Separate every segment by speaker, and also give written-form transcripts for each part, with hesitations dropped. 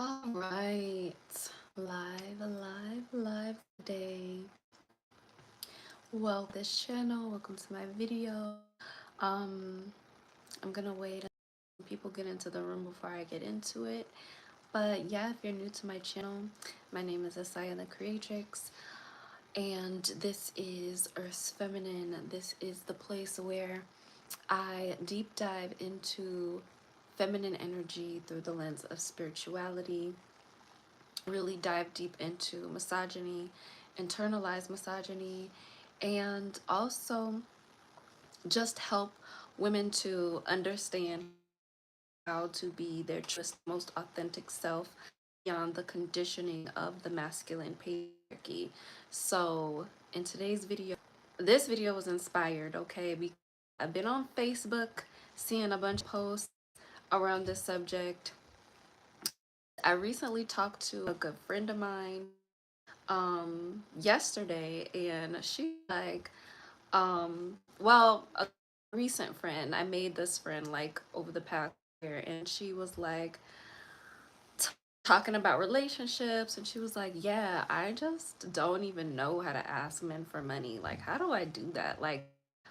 Speaker 1: All right, live today. Well, this channel, welcome to my video. Um, I'm gonna wait until people get into the room before I get into it. But yeah, if you're new to my channel, my name is Asaya the Creatrix, and this is Earth's Feminine. This is the place where I deep dive into feminine energy through the lens of spirituality, really dive deep into misogyny, internalized misogyny, and also just help women to understand how to be their truest, most authentic self beyond the conditioning of the masculine patriarchy. So, in today's video, this video was inspired, okay, because I've been on Facebook seeing a bunch of posts around this subject. I recently talked to a good friend of mine yesterday, and she like well, a recent friend, I made this friend like over the past year, and she was like talking about relationships, and she was like, yeah, I just don't even know how to ask men for money. Like, how do I do that? Like,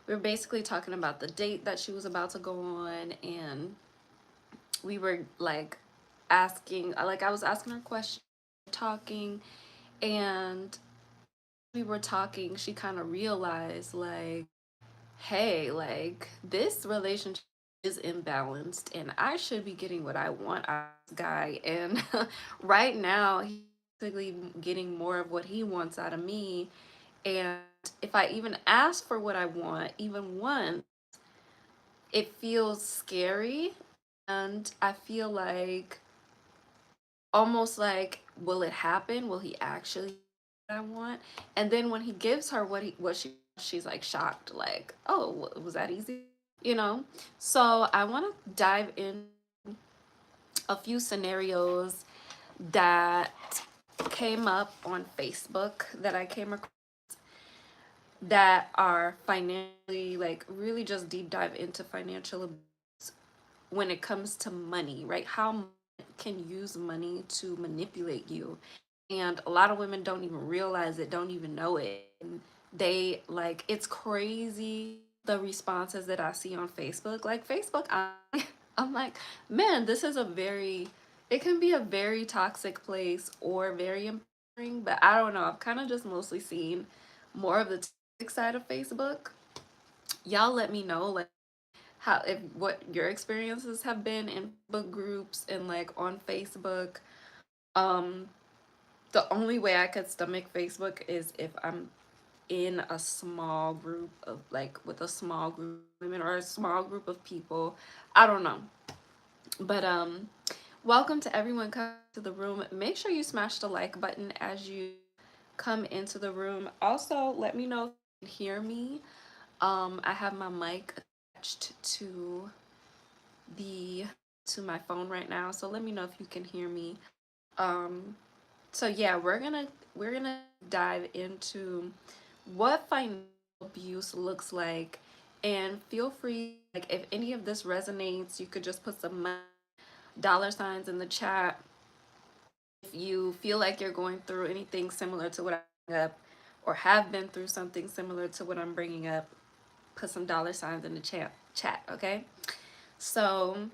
Speaker 1: we were basically talking about the date that she was about to go on, and we were like asking, like, I was asking her questions, talking, and we were talking, she kind of realized, like, hey, like, this relationship is imbalanced, and I should be getting what I want out of this guy. And right now, he's basically getting more of what he wants out of me. And if I even ask for what I want, even once, it feels scary. And I feel like almost like, will it happen? Will he actually get what I want? And then when he gives her she's like shocked, like, oh, was that easy? You know? So I want to dive in a few scenarios that came up on Facebook that I came across that are financially, like, really just deep dive into financial abuse when it comes to money, right? How men can use money to manipulate you. And a lot of women don't even realize it, don't even know it. And they like, it's crazy the responses that I see on Facebook. Like, Facebook, I'm like, man, this is it can be a very toxic place or very empowering, but I don't know. I've kind of just mostly seen more of the toxic side of Facebook. Y'all let me know, like, how, if what your experiences have been in book groups and like on Facebook. um the only way I could stomach Facebook is if I'm in a small group of, like, with a small group of women or a small group of people. I don't know. But welcome to everyone coming to the room. Make sure you smash the like button as you come into the room. Also, let me know if you can hear me. I have my mic attached the to my phone right now, so let me know if you can hear me. um so yeah, we're gonna dive into what financial abuse looks like, and feel free, like, if any of this resonates, you could just put some dollar signs in the chat. If you feel like you're going through anything similar to what I bring up, or have been through something similar to what I'm bringing up, put some dollar signs in the chat, okay? So,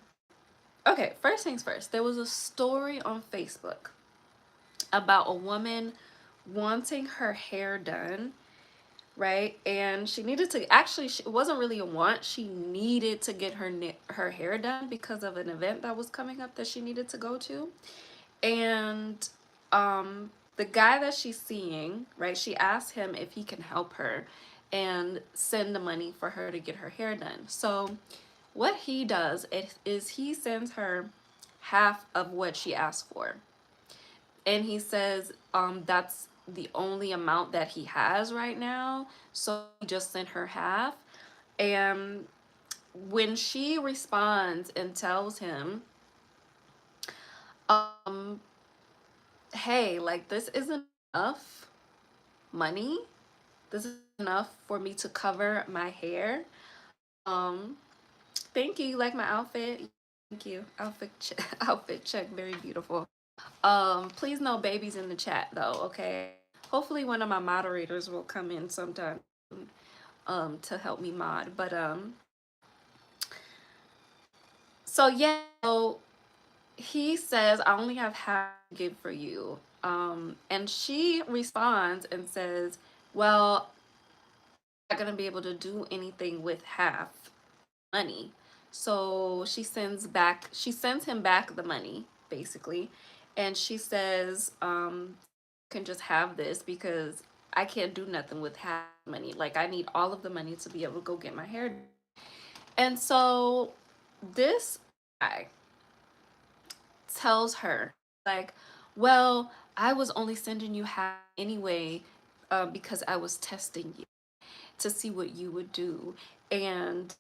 Speaker 1: okay, first things first, there was a story on Facebook about a woman wanting her hair done, right? And she needed to, actually, it wasn't really a want, she needed to get her hair done because of an event that was coming up that she needed to go to. And the guy that she's seeing, right, she asked him if he can help her and send the money for her to get her hair done. So what he does is he sends her half of what she asked for, and he says that's the only amount that he has right now, so he just sent her half. And when she responds and tells him, um hey, like, this isn't enough money, this is enough for me to cover my hair. um Thank you, you like my outfit? Thank you. Outfit check, outfit check, very beautiful. Please no babies in the chat though, okay? Hopefully one of my moderators will come in sometime to help me mod. But so yeah, so he says, I only have half to give for you. And she responds and says, well, I'm not gonna be able to do anything with half money. So she sends him back the money, basically. And she says, can just have this because I can't do nothing with half money. Like I need all of the money to be able to go get my hair done. And so this guy tells her, like, well, I was only sending you half anyway, because I was testing you to see what you would do. And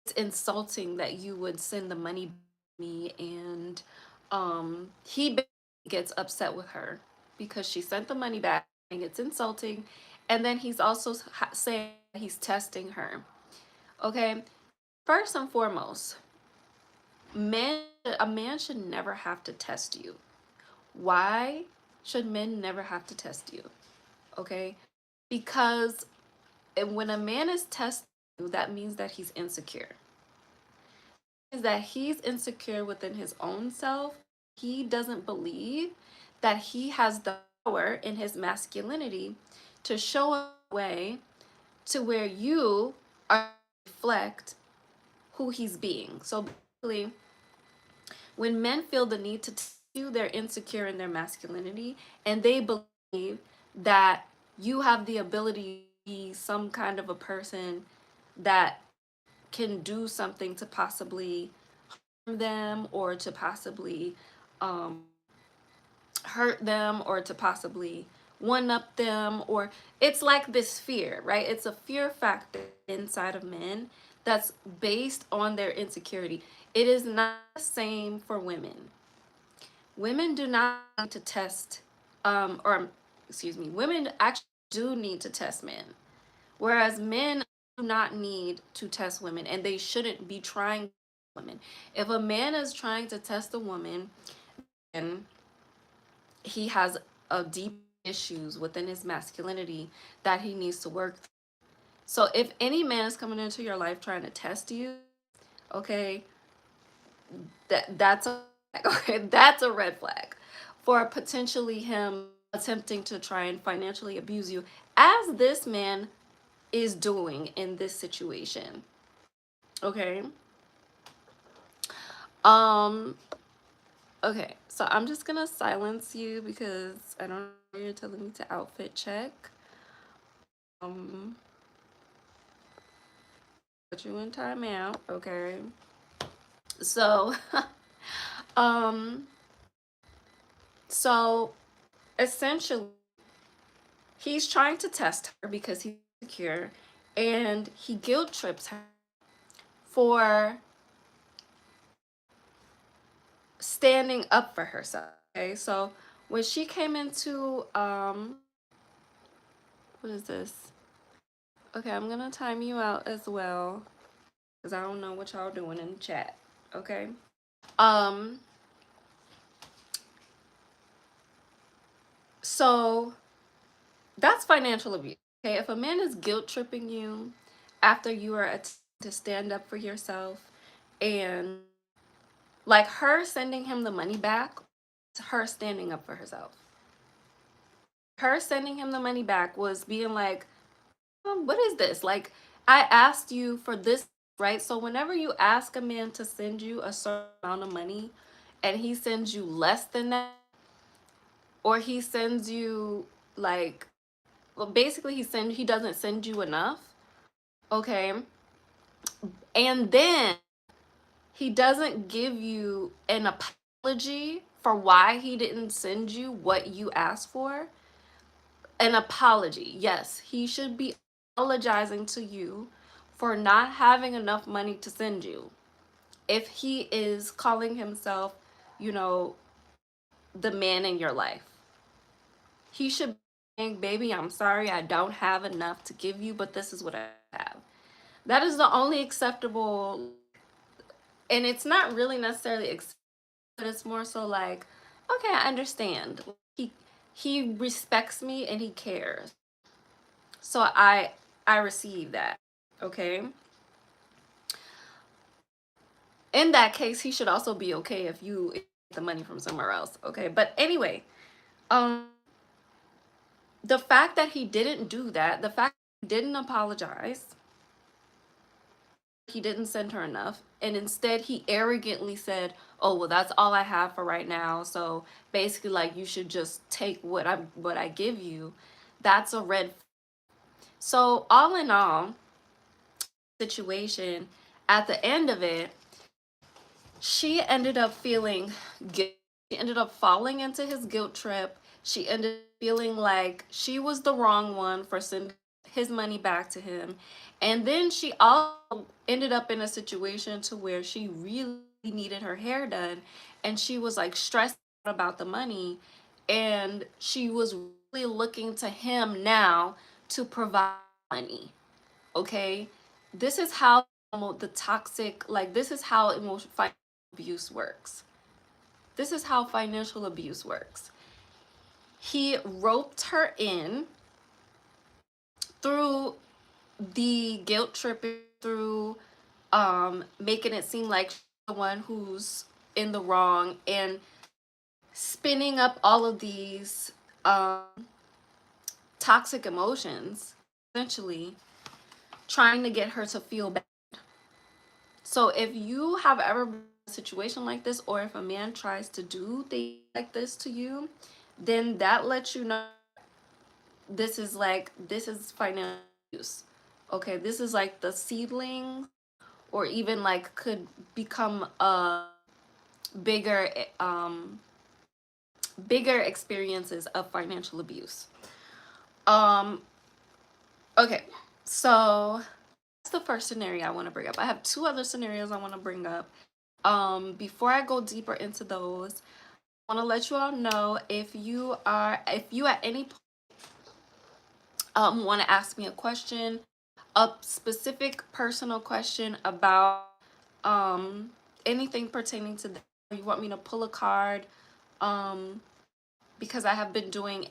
Speaker 1: it's insulting that you would send the money to me. And he gets upset with her because she sent the money back and it's insulting. And then he's also saying he's testing her. Okay, first and foremost, a man should never have to test you. Why should men never have to test you? Okay, because when a man is testing you, that means that he's insecure. Is that he's insecure within his own self. He doesn't believe that he has the power in his masculinity to show a way to where you are reflect who he's being. So basically, when men feel the need to tell you, they're insecure in their masculinity and they believe that you have the ability to be some kind of a person that can do something to possibly them or to possibly um, hurt them or to possibly one up them, or it's like this fear, right? It's a fear factor inside of men that's based on their insecurity. It is not the same for women. Women do not need to test, or excuse me, women actually do need to test men, whereas men do not need to test women and they shouldn't be trying women. If a man is trying to test a woman, and he has a deep issues within his masculinity that he needs to work through. So if any man is coming into your life trying to test you, okay, that's a okay, that's a red flag for potentially him attempting to try and financially abuse you, as this man is doing in this situation. Okay. Um okay, so I'm just gonna silence you because I don't know, you're telling me to outfit check. Um put you in timeout, okay? So um so essentially he's trying to test her because he's insecure, and he guilt trips her for standing up for herself. Okay, so when she came into what is this? Okay, I'm gonna time you out as well because I don't know what y'all doing in the chat. Okay. Um so that's financial abuse. Okay, if a man is guilt tripping you after you are to stand up for yourself, and like her sending him the money back, her standing up for herself. Her sending him the money back was being like, what is this? Like, I asked you for this, right? So whenever you ask a man to send you a certain amount of money and he sends you less than that, or he sends you like, well, basically he doesn't send you enough, okay? And then he doesn't give you an apology for why he didn't send you what you asked for. An apology. Yes, he should be apologizing to you for not having enough money to send you. If he is calling himself, you know, the man in your life, he should be saying, baby, I'm sorry, I don't have enough to give you, but this is what I have. That is the only acceptable, and it's not really necessarily acceptable, but it's more so like, Okay, I understand. He respects me and he cares. So I receive that. Okay. In that case, he should also be okay if you get the money from somewhere else. Okay. But anyway, um the fact that he didn't do that, the fact that he didn't apologize, he didn't send her enough, and instead he arrogantly said, oh well, that's all I have for right now, so basically like you should just take what I give you. That's a red flag. So all in all, situation, at the end of it, she ended up feeling guilt. She ended up falling into his guilt trip. She ended up feeling like she was the wrong one for sending his money back to him. And then she also ended up in a situation to where she really needed her hair done, and she was like stressed about the money, and she was really looking to him now to provide money. Okay, this is how the toxic, like this is how emotional financial abuse works. This is how financial abuse works. He roped her in through the guilt tripping, through making it seem like she's the one who's in the wrong, and spinning up all of these um toxic emotions, essentially trying to get her to feel bad. So if you have ever been in a situation like this, or if a man tries to do things like this to you, then that lets you know this is financial abuse. Okay, this is like the seedling, or even like could become a bigger bigger experiences of financial abuse. Um okay, so that's the first scenario I want to bring up. I have two other scenarios I want to bring up. Before I go deeper into those, I want to let you all know, if you at any point want to ask me a question, a specific personal question about um anything pertaining to that, you want me to pull a card, um because I have been doing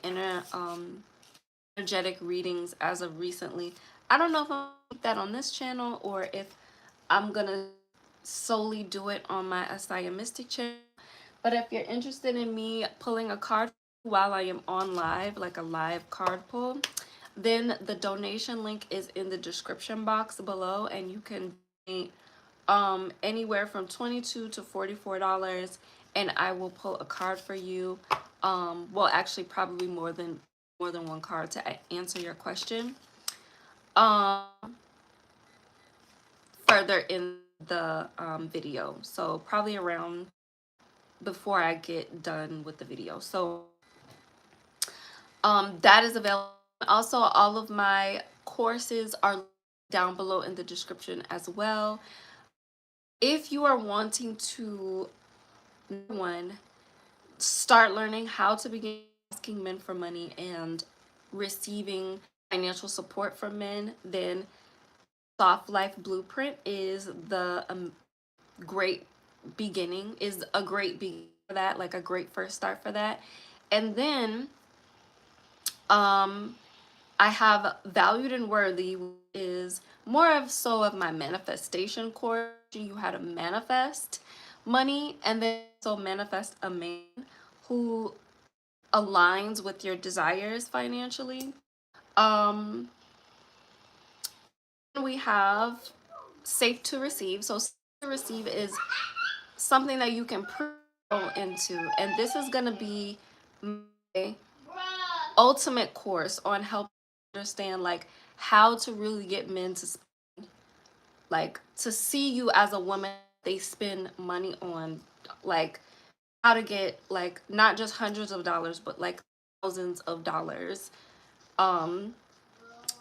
Speaker 1: energetic readings as of recently. I don't know if I'll keep that on this channel, or if I'm gonna solely do it on my Asaya Mystic channel. But if you're interested in me pulling a card while I am on live, like a live card pull, then the donation link is in the description box below, and you can donate anywhere from $22 to $44, and I will pull a card for you. Well, actually probably more than one card to answer your question. Um Further in the video. So probably around before I get done with the video. So that is available. Also, all of my courses are down below in the description as well. If you are wanting to, one, start learning how to begin asking men for money and receiving financial support from men, then Soft Life Blueprint is the great beginning, is a great beginning for that, like a great first start for that. And then I have Valued and Worthy, which is more of so of my manifestation course, teaching you how to manifest money, and then also manifest a man who aligns with your desires financially. Um, we have Safe to Receive. So Safe to Receive is something that you can pre-roll into, and this is going to be my ultimate course on helping you understand like how to really get men to like to see you as a woman they spend money on, like how to get like not just hundreds of dollars but like thousands of dollars um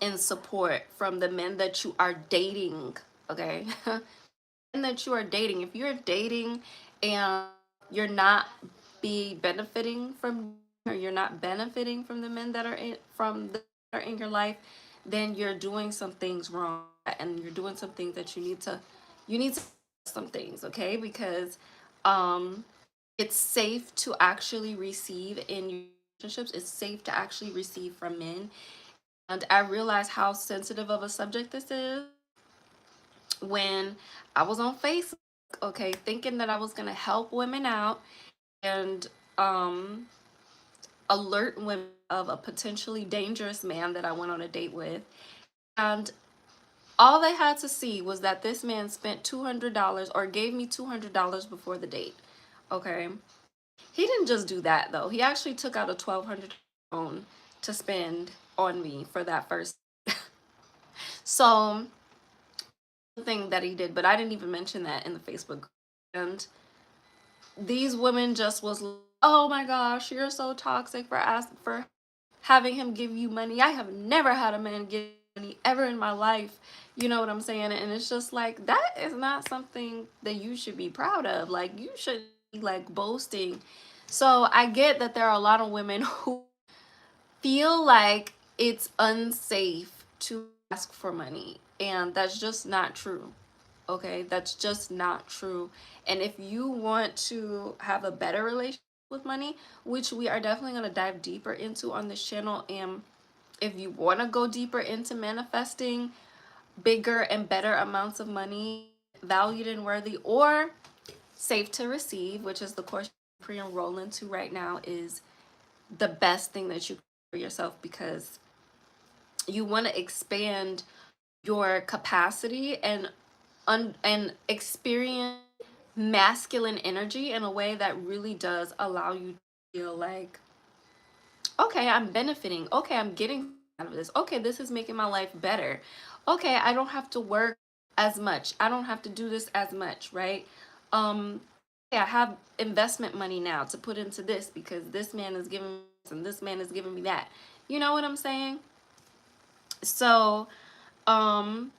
Speaker 1: in support from the men that you are dating. Okay. And that you are dating, if you're dating and you're not be benefiting from, or you're not benefiting from the men that are in your life, then you're doing some things wrong, and you're doing some things that you need to some things, okay? Because um it's safe to actually receive in your relationships. It's safe to actually receive from men. And I realized how sensitive of a subject this is when I was on Facebook, okay, thinking that I was gonna help women out and um alert women of a potentially dangerous man that I went on a date with. And all they had to see was that this man spent $200 or gave me $200 before the date. Okay. He didn't just do that though. He actually took out a $1,200 loan to spend on me for that first. So the thing that he did, but I didn't even mention that in the Facebook group. And these women just was like, oh my gosh, you're so toxic for asking for having him give you money. I have never had a man give money ever in my life. You know what I'm saying? And it's just like, that is not something that you should be proud of. Like, you should be like boasting. So I get that there are a lot of women who feel like it's unsafe to ask for money, and that's just not true. Okay, that's just not true. And if you want to have a better relationship with money, which we are definitely going to dive deeper into on this channel, and if you want to go deeper into manifesting bigger and better amounts of money, valued and worthy, or safe to receive, which is the course you pre-enroll into right now, is the best thing that you can do for yourself, because you want to expand your capacity and experience masculine energy in a way that really does allow you to feel like, okay, I'm benefiting. Okay, I'm getting out of this. Okay, this is making my life better. Okay, I don't have to work as much. I don't have to do this as much, right? Yeah, I have investment money now to put into this because this man is giving me this and this man is giving me that. You know what I'm saying? So, um,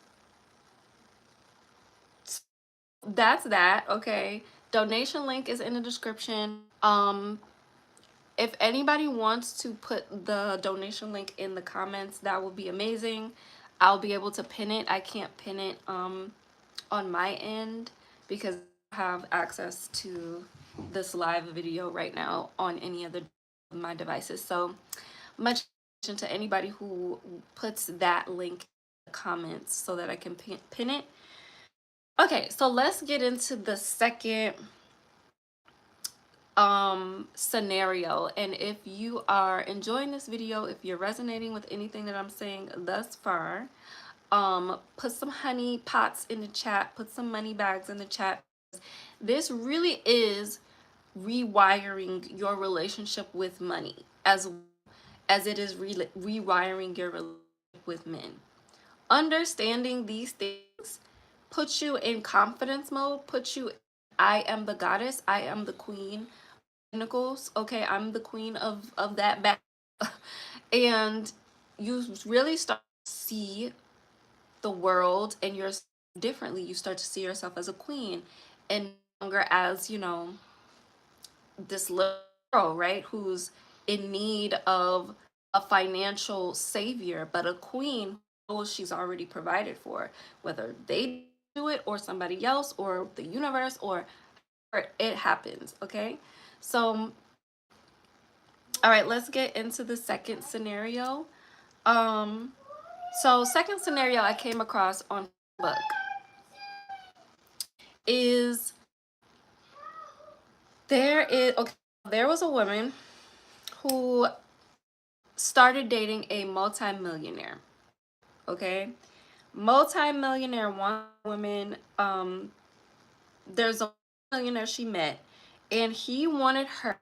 Speaker 1: that's that. Okay. Donation link is in the description. If anybody wants to put the donation link in the comments, that would be amazing. I'll be able to pin it. I can't pin it on my end because I have access to this live video right now on any other of my devices. So much attention to anybody who puts that link in the comments so that I can pin it. Okay, so let's get into the second scenario. And if you are enjoying this video, if you're resonating with anything that I'm saying thus far, put some honey pots in the chat, put some money bags in the chat. This really is rewiring your relationship with money as it is rewiring your relationship with men. Understanding these things puts you in confidence mode, puts you, I am the goddess, I am the queen Pentacles. Okay, I'm the queen of that back. And you really start to see the world and yourself differently. You start to see yourself as a queen and no longer as, you know, this little girl, right, who's in need of a financial savior, but a queen who she's already provided for, whether they do it or somebody else or the universe or it happens. Okay, so all right, let's get into the second scenario. Um, so second scenario I came across on Facebook is there was a woman who started dating a multimillionaire. Okay, multimillionaire one woman. There's a millionaire she met, and he wanted her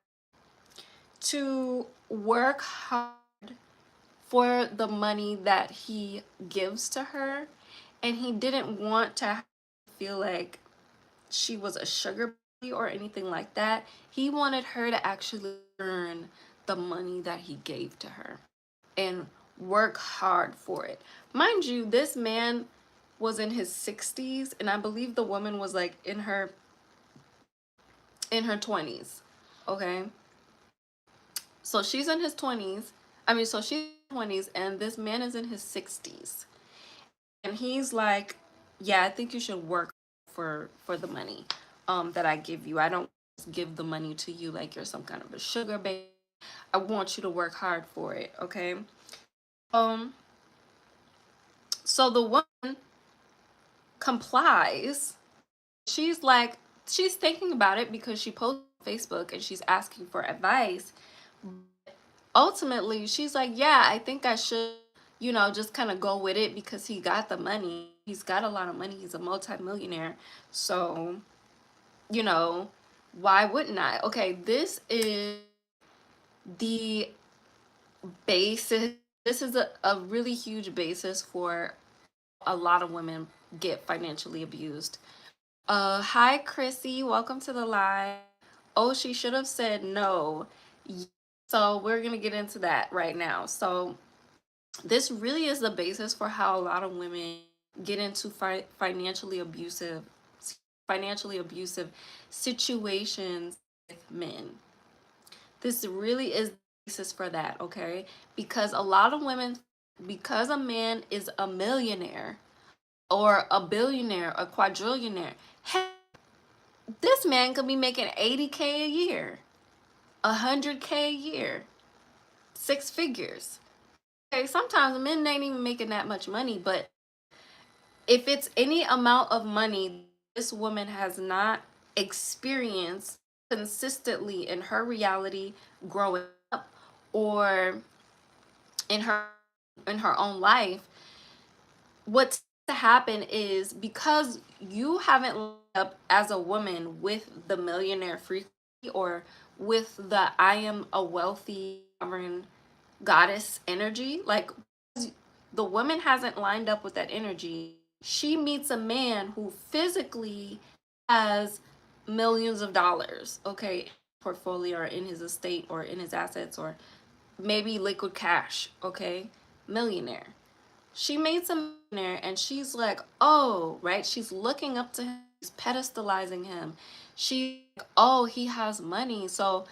Speaker 1: to work hard for the money that he gives to her, and he didn't want to feel like she was a sugar baby or anything like that. He wanted her to actually earn the money that he gave to her and work hard for it. Mind you, this man was in his 60s, and I believe the woman was like in her 20s. Okay, so she's in his 20s. So she's in her 20s and this man is in his 60s. And he's like, yeah, I think you should work for the money that I give you. I don't give the money to you like you're some kind of a sugar baby. I want you to work hard for it, okay? Um, so the woman complies. She's like, she's thinking about it because she posted on Facebook and she's asking for advice. Ultimately, she's like, yeah, I think I should, just kind of go with it because he got the money. He's got a lot of money. He's a multimillionaire. So, you know, why wouldn't I? Okay, this is the basis. This is a really huge basis for a lot of women get financially abused. Hi Chrissy, welcome to the live. Oh, she should have said no. So we're gonna get into that right now. So this really is the basis for how a lot of women get into financially abusive situations with men. This really is the basis for that, okay? Because a lot of women, because a man is a millionaire or a billionaire, a quadrillionaire, heck, this man could be making 80K a year, 100K a year, six figures. Okay, sometimes men ain't even making that much money, but if it's any amount of money this woman has not experienced consistently in her reality growing up or in her own life, what's to happen is because you haven't lined up as a woman with the millionaire frequency or with the I am a wealthy sovereign goddess energy, like the woman hasn't lined up with that energy. She meets a man who physically has millions of dollars, okay, portfolio or in his estate or in his assets or maybe liquid cash, okay, millionaire. She meets a millionaire and she's like, oh, right, she's looking up to him, she's pedestalizing him. She's like, oh, he has money, so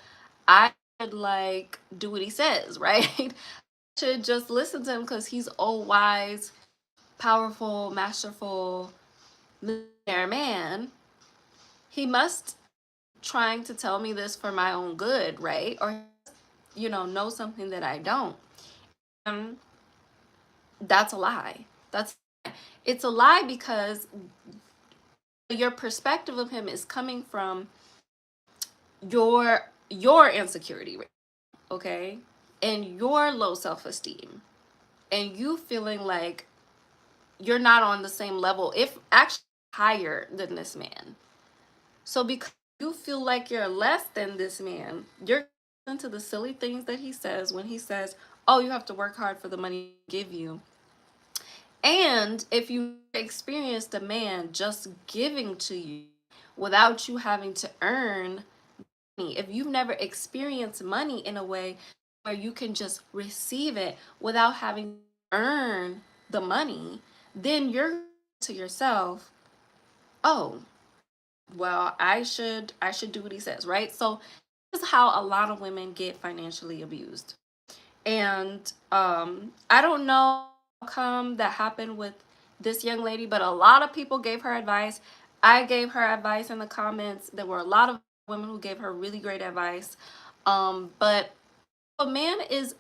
Speaker 1: I should like do what he says, right? Should just listen to him because he's all wise, powerful, masterful, millionaire man. He must trying to tell me this for my own good, right? Or know something that I don't. Um, that's a lie. It's a lie because your perspective of him is coming from your insecurity, okay? And your low self-esteem. And you feeling like you're not on the same level, if actually higher than this man. So because you feel like you're less than this man, you're into the silly things that he says when he says, oh, you have to work hard for the money to give you. And if you experienced a man just giving to you without you having to earn money, if you've never experienced money in a way where you can just receive it without having to earn the money, then you're to yourself, oh, well, I should do what he says, right? So this is how a lot of women get financially abused. And I don't know how come that happened with this young lady, but a lot of people gave her advice. I gave her advice in the comments. There were a lot of women who gave her really great advice. But a man is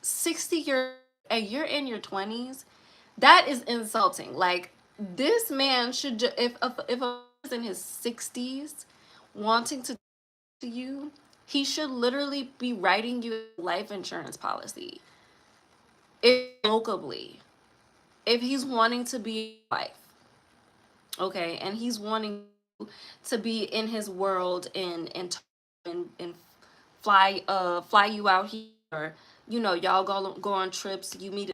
Speaker 1: 60 years and you're in your 20s, that is insulting. Like, this man should if a man is in his 60s wanting to you, he should literally be writing you a life insurance policy irrevocably if he's wanting to be a wife, okay, and he's wanting to be in his world and fly you out here, or y'all go on trips, you meet,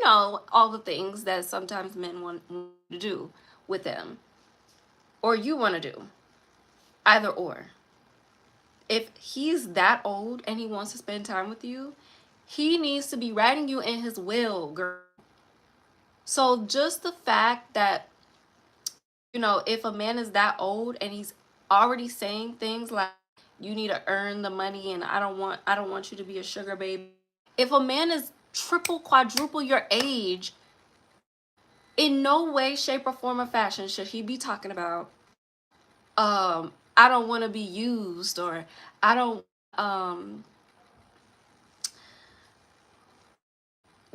Speaker 1: all the things that sometimes men want to do with them, or you want to do, either or. If he's that old and he wants to spend time with you, he needs to be writing you in his will, girl. So just the fact that, if a man is that old and he's already saying things like, you need to earn the money and I don't want you to be a sugar baby. If a man is triple, quadruple your age, in no way, shape, or form or fashion should he be talking about I don't want to be used, or I don't um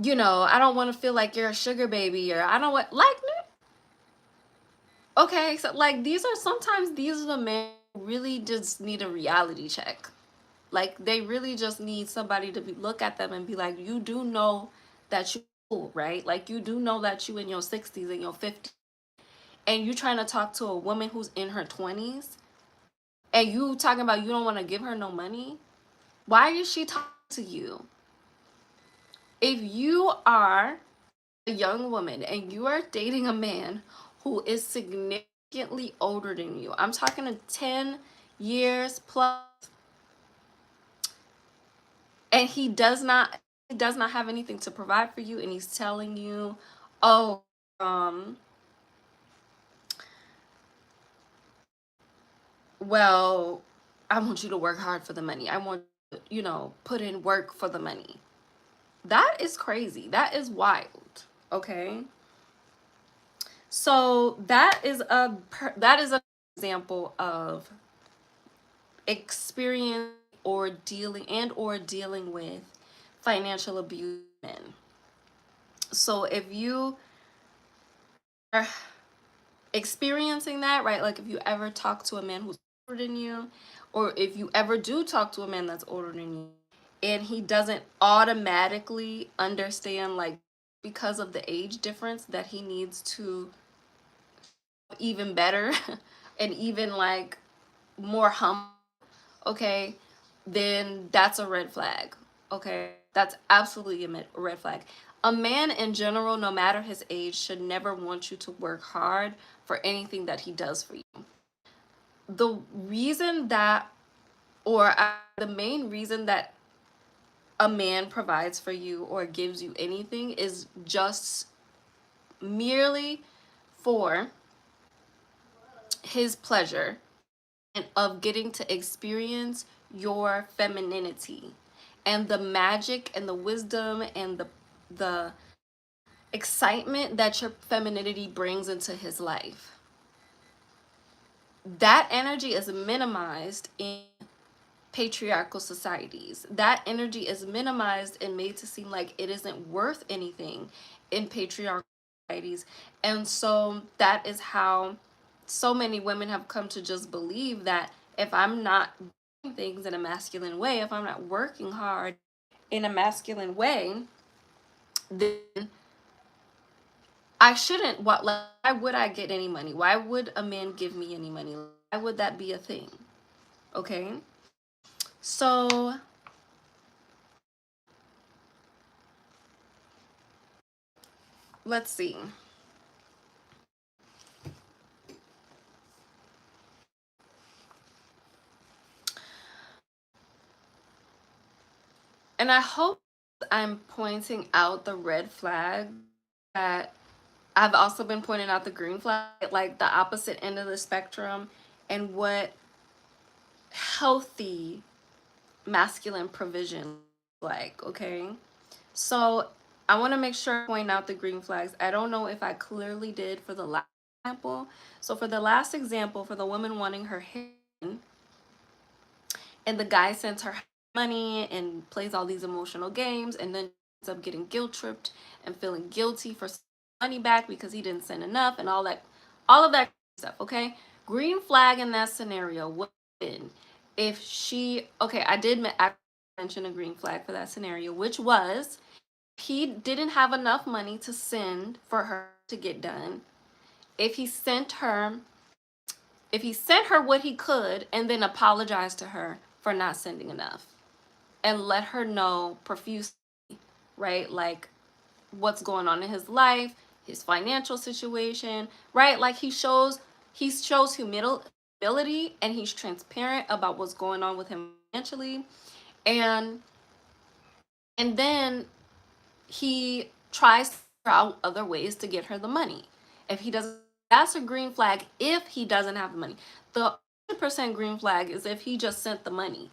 Speaker 1: I don't want to feel like you're a sugar baby, or I don't want like okay, so like these are the men who really just need a reality check. Like they really just need somebody to look at them and be like, you do know that you cool, right? Like you do know that you in your 60s and your 50s, and you trying to talk to a woman who's in her 20s, and you talking about you don't want to give her no money. Why is she talking to you? If you are a young woman and you are dating a man who is significantly older than you, I'm talking to 10 years plus, and he does not have anything to provide for you, and he's telling you, oh, um well, I want you to work hard for the money, I want put in work for the money. That is crazy, that is wild. Okay, so that is an example of experience or dealing with financial abuse men. So if you are experiencing that, right? Like if you ever talk to a man who's older than you, or if you ever do talk to a man that's older than you, and he doesn't automatically understand, like, because of the age difference, that he needs to even better and even like more humble, okay, then that's a red flag. Okay, that's absolutely a red flag. A man in general, no matter his age, should never want you to work hard for anything that he does for you. The reason that, or the main reason that a man provides for you or gives you anything is just merely for his pleasure and of getting to experience your femininity and the magic and the wisdom and the excitement that your femininity brings into his life. That energy is minimized in patriarchal societies. That energy is minimized and made to seem like it isn't worth anything in patriarchal societies. And so that is how so many women have come to just believe that if I'm not doing things in a masculine way, if I'm not working hard in a masculine way, then I shouldn't. What, like, why would I get any money? Why would a man give me any money? Why would that be a thing? Okay. So let's see. And I hope I'm pointing out the red flag that I've also been pointing out the green flag, like the opposite end of the spectrum, and what healthy masculine provision like, okay? So I want to make sure I point out the green flags. I don't know if I clearly did for the last example. So for the last example, for the woman wanting her hair done, and the guy sends her money and plays all these emotional games, and then ends up getting guilt tripped and feeling guilty for money back because he didn't send enough, and all of that stuff. Okay, green flag in that scenario would have been if she, okay, I mention a green flag for that scenario, which was he didn't have enough money to send for her to get done. if he sent her if he sent her what he could and then apologized to her for not sending enough and let her know profusely, right? Like what's going on in his life, his financial situation, right? Like he shows humility, and he's transparent about what's going on with him financially, and then he tries to figure out other ways to get her the money. If he doesn't, that's a green flag. If he doesn't have the money, the 100% green flag is if he just sent the money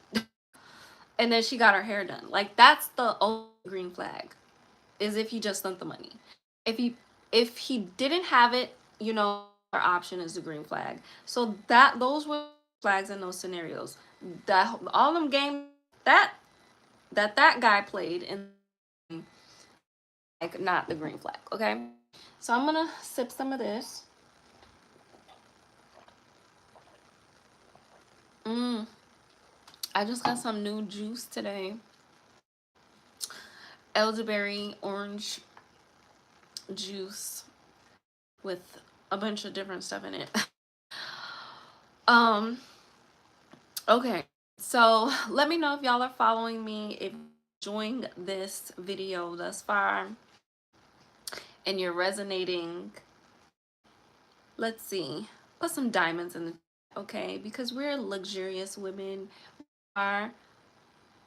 Speaker 1: and then she got her hair done. Like that's the only green flag, is if he just sent the money. If he didn't have it, our option is the green flag. So that those were flags in those scenarios. That all them games that that guy played in, like, not the green flag. Okay, so I'm gonna sip some of this. Mm, I just got some new juice today. Elderberry orange juice with a bunch of different stuff in it. um okay, so let me know if y'all are following me, if you're enjoying this video thus far and you're resonating. Let's see, put some diamonds in the chat, okay, because we're luxurious women, are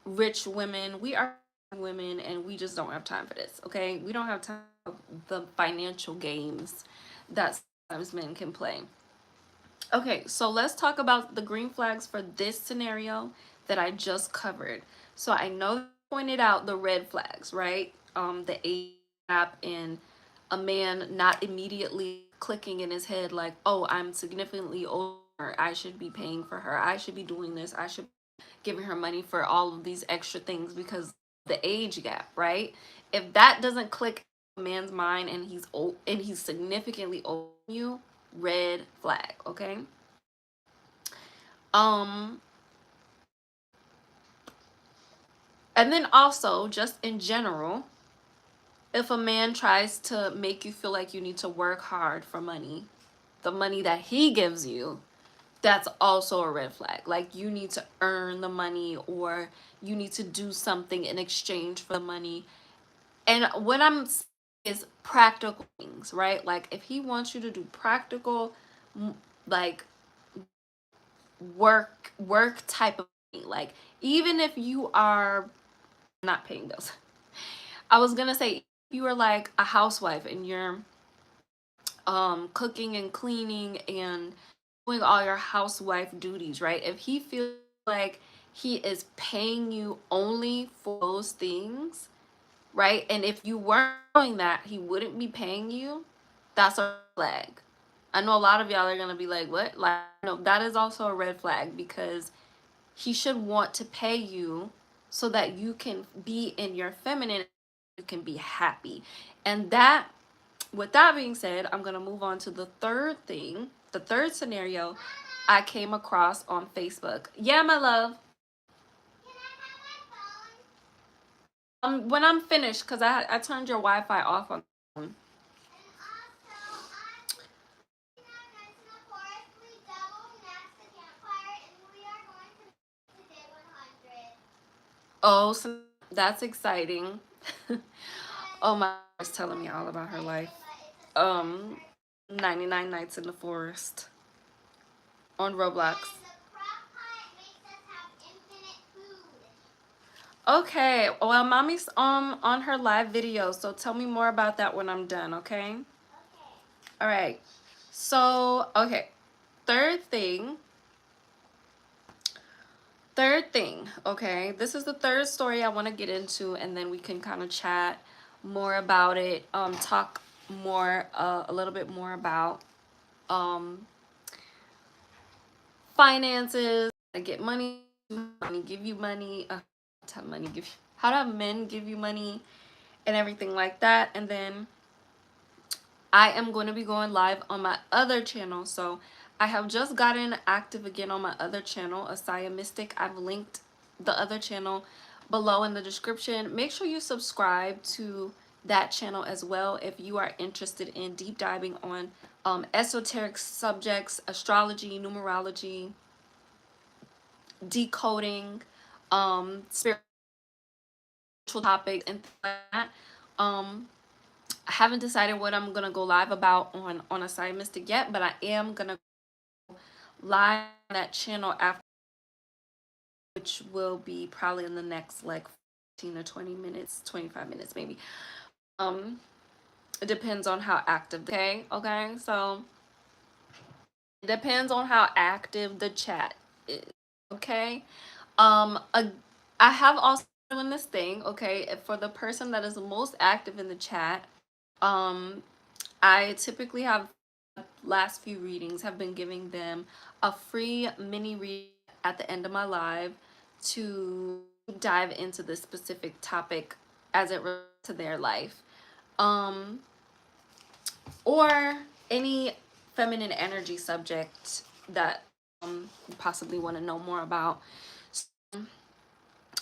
Speaker 1: rich women, we are women, and we just don't have time for this. Okay, we don't have time for the financial games that sometimes men can play. Okay, so let's talk about the green flags for this scenario that I just covered. So I know you pointed out the red flags, right? The age gap and a man not immediately clicking in his head like, oh, I'm significantly older, I should be paying for her, I should be doing this, I should be giving her money for all of these extra things because the age gap, right? If that doesn't click in a man's mind and he's old and he's significantly older than you, red flag. Okay, um and then also, just in general, if a man tries to make you feel like you need to work hard for money, the money that he gives you, that's also a red flag. Like, you need to earn the money, or you need to do something in exchange for the money. And what I'm saying is practical things, right? Like, if he wants you to do practical, like, work type of thing, like, even if you are not paying bills. I was gonna say, if you are like a housewife and you're cooking and cleaning and doing all your housewife duties, right? If he feels like he is paying you only for those things, right? And if you weren't doing that, he wouldn't be paying you. That's a flag. I know a lot of y'all are gonna be like, what? Like, no, that is also a red flag, because he should want to pay you so that you can be in your feminine, you can be happy. And that, with that being said, I'm going to move on to the third thing, the third scenario I came across on Facebook. Yeah, my love. When I'm finished, because I turned your Wi-Fi off on the phone. Oh, so that's exciting. Oh, my is telling me all about her life. Um, 99 Nights in the Forest on Roblox. Okay, well, mommy's on her live video, so tell me more about that when I'm done, okay? All right. So, okay. Third thing, okay? This is the third story I want to get into, and then we can kind of chat more about it, talk more, a little bit more about um finances, how to get money, money give you money, how money give you, how do men give you money, and everything like that. And then I am going to be going live on my other channel. So I have just gotten active again on my other channel, Asaya Mystic. I've linked the other channel below in the description. Make sure you subscribe to that channel as well if you are interested in deep diving on esoteric subjects, astrology, numerology, decoding, spiritual topics, and things like that. I haven't decided what I'm gonna go live about on Aside Mystic yet, but I am gonna go live on that channel after, which will be probably in the next like 15 or 20 minutes, 25 minutes maybe. It depends on how active. Okay, so it depends on how active the chat is. Okay, I have also doing this thing. Okay, for the person that is the most active in the chat, I typically have last few readings have been giving them a free mini read at the end of my live to dive into this specific topic as it relates to their life. Um, or any feminine energy subject that you possibly want to know more about. So,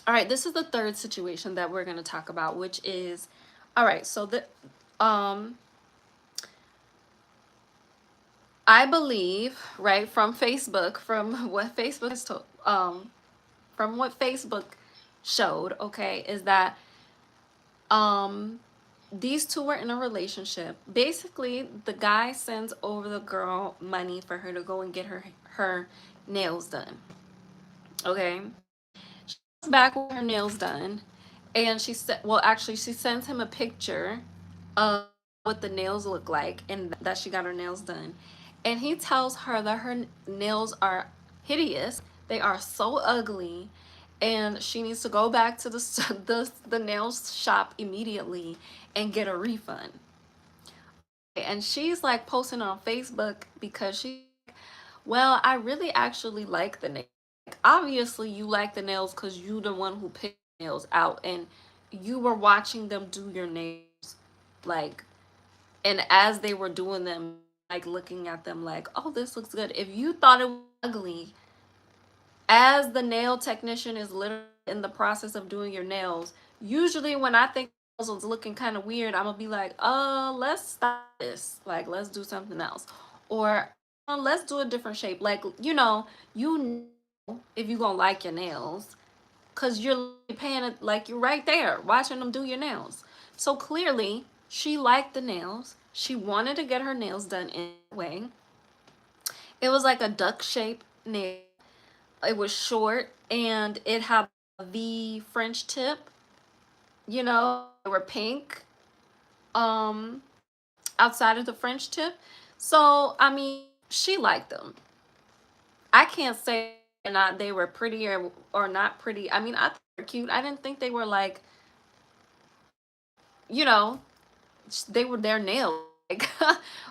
Speaker 1: all right, this is the third situation that we're going to talk about, which is, all right, so um I believe, right, from Facebook, from what Facebook has told, from what Facebook showed, okay, is that um these two were in a relationship. Basically, the guy sends over the girl money for her to go and get her nails done. Okay. She comes back with her nails done, and she said, well, actually, she sends him a picture of what the nails look like and that she got her nails done. And he tells her that her nails are hideous. They are so ugly, and she needs to go back to the the nail shop immediately and get a refund. And she's like posting on Facebook because well, I really actually like the nails. Like, obviously, you like the nails because you the one who picked the nails out, and you were watching them do your nails, like, and as they were doing them, like looking at them, like, oh, this looks good. If you thought it was ugly, as the nail technician is literally in the process of doing your nails, usually when I think nails was looking kind of weird, I'm gonna be like, let's stop this. Like, let's do something else. Or let's do a different shape. Like, you know if you gonna like your nails, because you're paying it, like you're right there watching them do your nails. So clearly she liked the nails. She wanted to get her nails done in a way. It was like a duck shape nail. It was short and it had a V French tip. They were pink. Um, outside of the French tip. So I mean, she liked them. I can't say not they were pretty or not pretty. I mean, I thought they were cute. I didn't think they were like, you know, they were their nails. Like,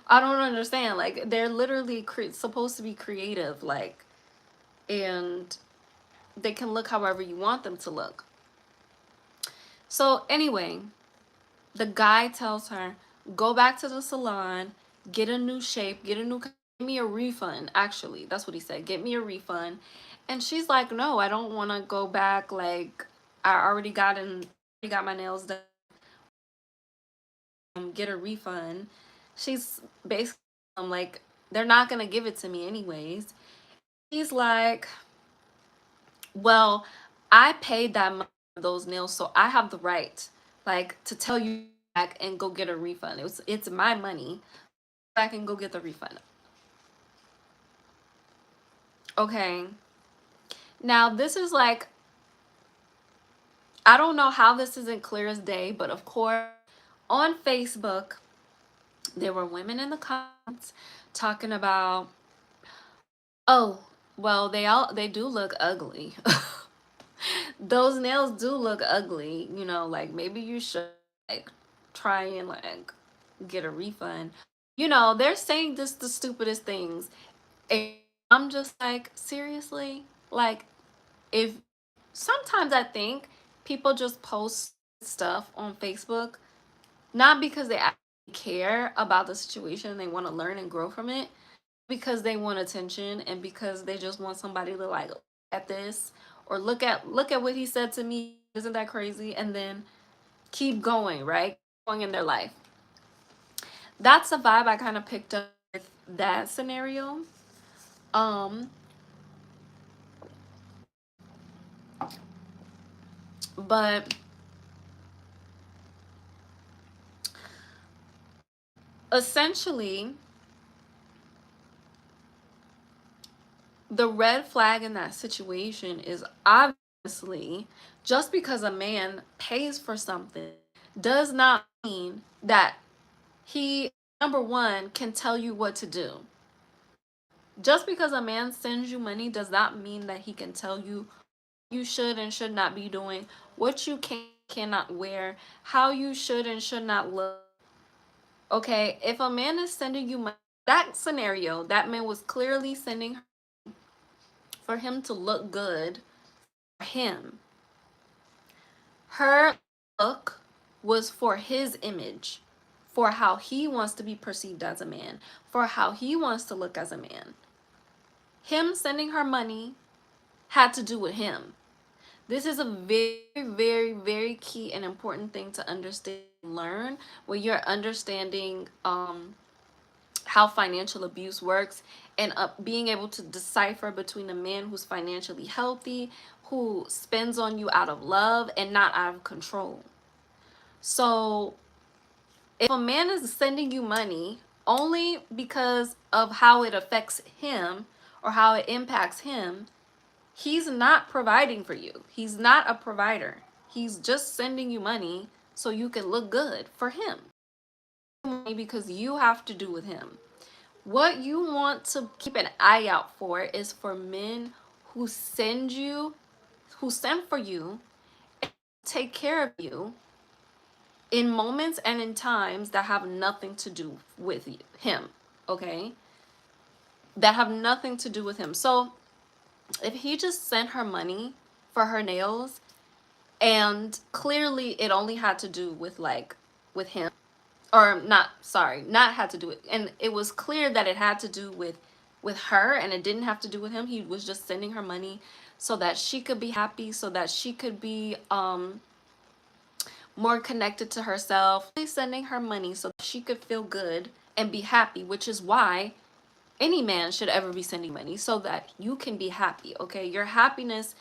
Speaker 1: I don't understand. Like, they're literally supposed to be creative, like, and they can look however you want them to look. So anyway, the guy tells her, go back to the salon, get a new shape, get me a refund. Actually, that's what he said. Get me a refund. And she's like, no, I don't want to go back. Like, I already got my nails done. Get a refund. She's basically, I'm like, they're not gonna give it to me anyways. He's like, well, I paid that money for those nails, so I have the right, like, to tell you back and go get a refund. It's my money. I can go get the refund. Okay. Now this is like, I don't know how this isn't clear as day, but of course on Facebook there were women in the comments talking about, oh, well, they do look ugly. Those nails do look ugly, like maybe you should like try and like get a refund. They're saying this the stupidest things. And I'm just like, seriously? Like, if sometimes I think people just post stuff on Facebook not because they actually care about the situation, they want to learn and grow from it, because they want attention and because they just want somebody to like look at this or look at what he said to me. Isn't that crazy? And then keep going, right? Going in their life. That's the vibe I kind of picked up with that scenario. Um, but essentially, the red flag in that situation is obviously just because a man pays for something does not mean that he, number one, can tell you what to do. Just because a man sends you money does not mean that he can tell you you should and should not be doing, what you cannot wear, how you should and should not look. Okay, if a man is sending you money That scenario, that man was clearly sending her for him to look good for him. Her look was for his image, for how he wants to be perceived as a man, for how he wants to look as a man. Him sending her money had to do with him. This is a very, very, very key and important thing to understand and learn when you're understanding how financial abuse works, and being able to decipher between a man who's financially healthy, who spends on you out of love and not out of control. So if a man is sending you money only because of how it affects him or how it impacts him, he's not providing for you. He's not a provider. He's just sending you money so you can look good for him. Because you have to do with him. What you want to keep an eye out for is for men who send for you, and take care of you in moments and in times that have nothing to do with him, okay? That have nothing to do with him. So if he just sent her money for her nails, and clearly it only had to do with with him, or not, sorry, not had to do it, and it was clear that it had to do with her and it didn't have to do with him. He was just sending her money so that she could be happy, so that she could be more connected to herself. He's sending her money so that she could feel good and be happy, which is why any man should ever be sending money, so that you can be happy. Okay, your happiness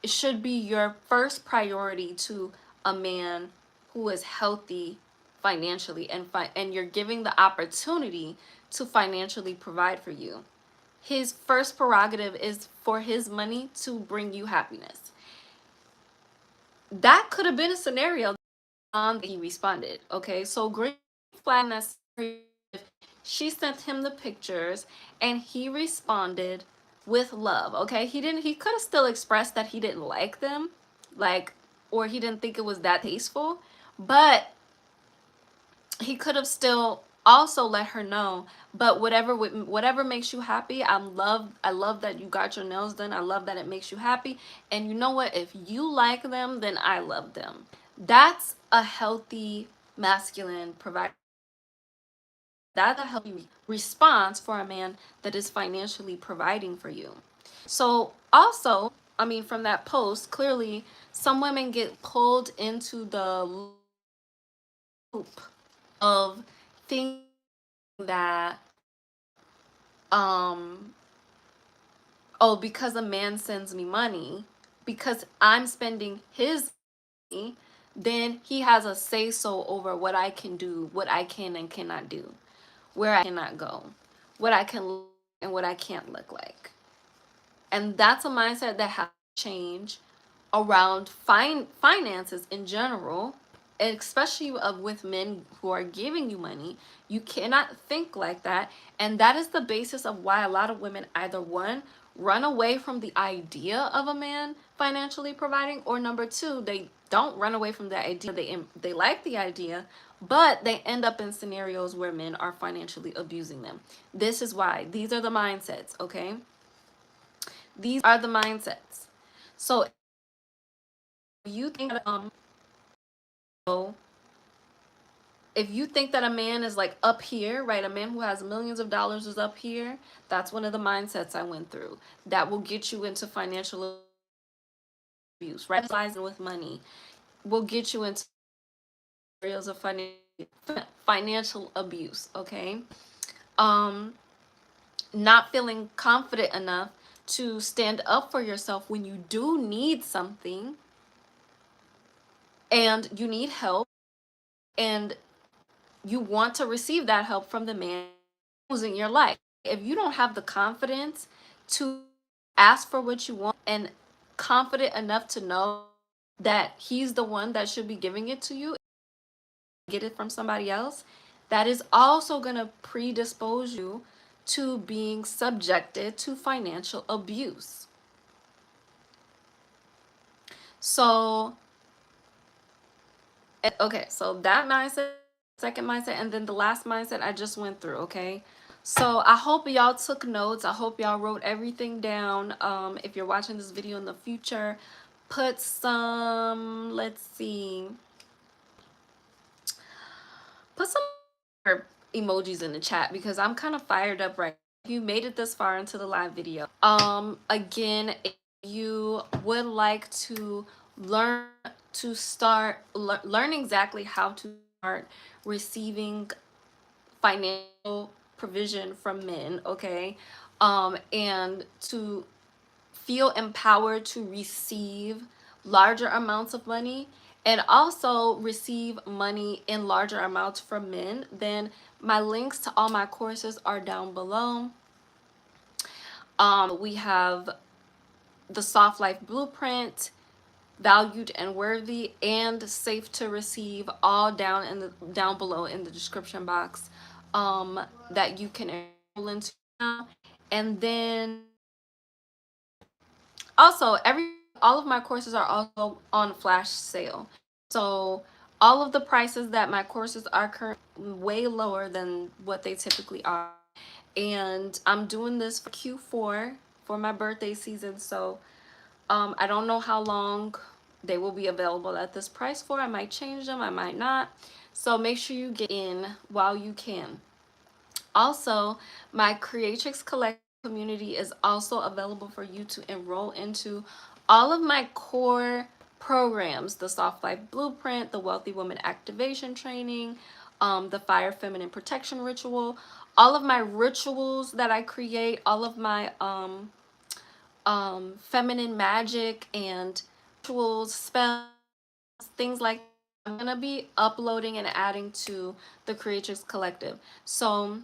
Speaker 1: should be your first priority to a man who is healthy financially, and you're giving the opportunity to financially provide for you. His first prerogative is for his money to bring you happiness. That could have been a scenario that he responded. Okay, so green flag, that she sent him the pictures and he responded with love. Okay, he could have still expressed that he didn't like them, like, or he didn't think it was that tasteful, but he could have still also let her know, but whatever makes you happy. I love that you got your nails done. I love that it makes you happy, and you know what, if you like them, then I love them. That's a healthy masculine provider. That's a healthy response for a man that is financially providing for you. So also, I mean, from that post, clearly some women get pulled into the loop of thinking that, um oh, because a man sends me money, because I'm spending his money, then he has a say so over what I can do, what I can and cannot do, where I cannot go, what I can look and what I can't look like. And that's a mindset that has to change around finances in general, especially with men who are giving you money. You cannot think like that. And that is the basis of why a lot of women either, one, run away from the idea of a man financially providing, or number two, they don't run away from the idea. They like the idea, but they end up in scenarios where men are financially abusing them. This is why. These are the mindsets, okay? These are the mindsets. So you think so if you think that a man is like up here, right? A man who has millions of dollars is up here. That's one of the mindsets I went through. That will get you into financial abuse, right? Lies with money will get you into areas of financial abuse. Okay, um, not feeling confident enough to stand up for yourself when you do need something and you need help, and you want to receive that help from the man who's in your life. If you don't have the confidence to ask for what you want, and confident enough to know that he's the one that should be giving it to you, get it from somebody else, that is also going to predispose you to being subjected to financial abuse. So, okay, so that mindset, second mindset, and then the last mindset I just went through, okay? So I hope y'all took notes. I hope y'all wrote everything down. If you're watching this video in the future, put some, let's see, put some emojis in the chat because I'm kind of fired up right now. If you made it this far into the live video, again, if you would like to learn to start learn exactly how to start receiving financial provision from men, okay, and to feel empowered to receive larger amounts of money and also receive money in larger amounts from men, then my links to all my courses are down below. We have the Soft Life Blueprint, Valued and Worthy, and Safe to Receive, all down below in the description box, that you can enroll into now. And then also all of my courses are also on flash sale. So all of the prices that my courses are currently way lower than what they typically are. And I'm doing this for Q4 for my birthday season. So I don't know how long they will be available at this price for. I might change them, I might not. So make sure you get in while you can. Also, my Creatrix Collective community is also available for you to enroll into. All of my core programs, the Soft Life Blueprint, the Wealthy Woman Activation Training, the Fire Feminine Protection Ritual, all of my rituals that I create, all of my feminine magic and rituals, spells, things like that, I'm gonna be uploading and adding to the Creatrix Collective. So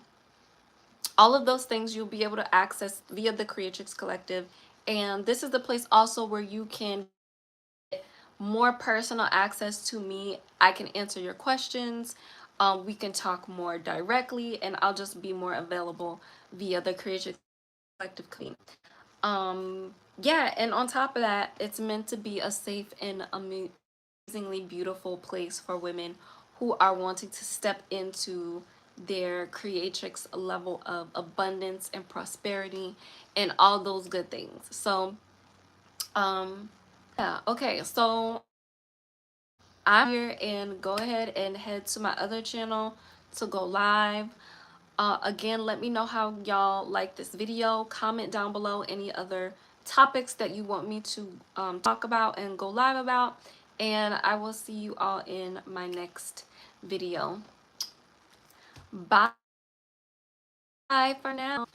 Speaker 1: all of those things you'll be able to access via the Creatrix Collective. And this is the place also where you can get more personal access to me. I can answer your questions. We can talk more directly, and I'll just be more available via the Creatrix Collective community. Yeah, and on top of that, it's meant to be a safe and amazingly beautiful place for women who are wanting to step into their creatrix level of abundance and prosperity and all those good things. So yeah, okay, so I'm here, and go ahead and head to my other channel to go live. Again, let me know how y'all like this video. Comment down below any other topics that you want me to talk about and go live about. And I will see you all in my next video. Bye for now.